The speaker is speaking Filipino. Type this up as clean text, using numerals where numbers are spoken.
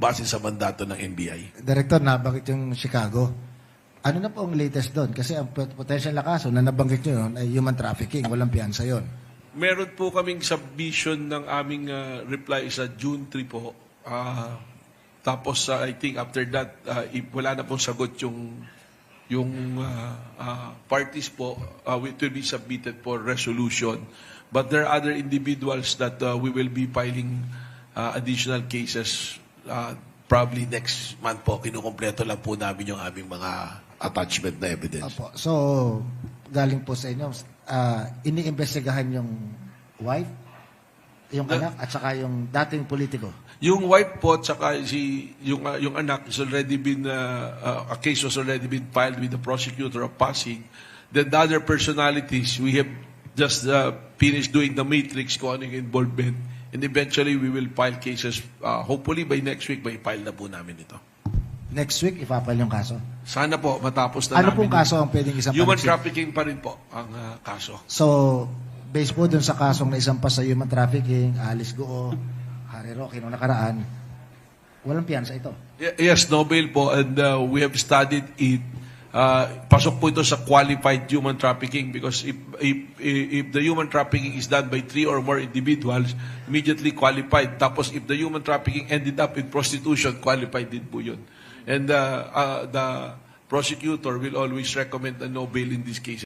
base sa mandato ng NBI. Director, nabanggit yung Chicago. Ano na po ang latest doon? Kasi ang potential na kaso na nabanggit nyo yun ay human trafficking. Walang piyansa yun. Meron po kaming submission ng aming reply sa June 3 po. Tapos I think after that, wala na pong sagot yung parties po, it will be submitted for resolution. But there are other individuals that we will be filing additional cases probably next month po. Kinukumpleto lang po namin yung aming mga attachment na evidence. Opo. So, galing po sa inyo, iniimbestigahan yung wife, yung anak, at saka yung dating politiko. Yung wife po at saka yung anak is already been a case was already been filed with the prosecutor of Pasig. Then the other personalities, we have just finished doing the matrix kung ano yung involvement. And eventually we will file cases. Hopefully by next week may file na po namin ito. Next week, ipapal yung kaso. Sana po matapos na Ano namin. pong kaso ang pwedeng isang Human pansin? trafficking pa rin po ang kaso. So, based po dun sa kasong na isang pa sa human trafficking, Alice Goo, Harry Roque, nung nakaraan, walang piyansa ito. Yes, no bail po, and we have studied it. Pasok po ito sa qualified human trafficking because if the human trafficking is done by 3 or more individuals, immediately qualified. Tapos if the human trafficking ended up in prostitution, qualified din po yun. And the prosecutor will always recommend a no bail in this case.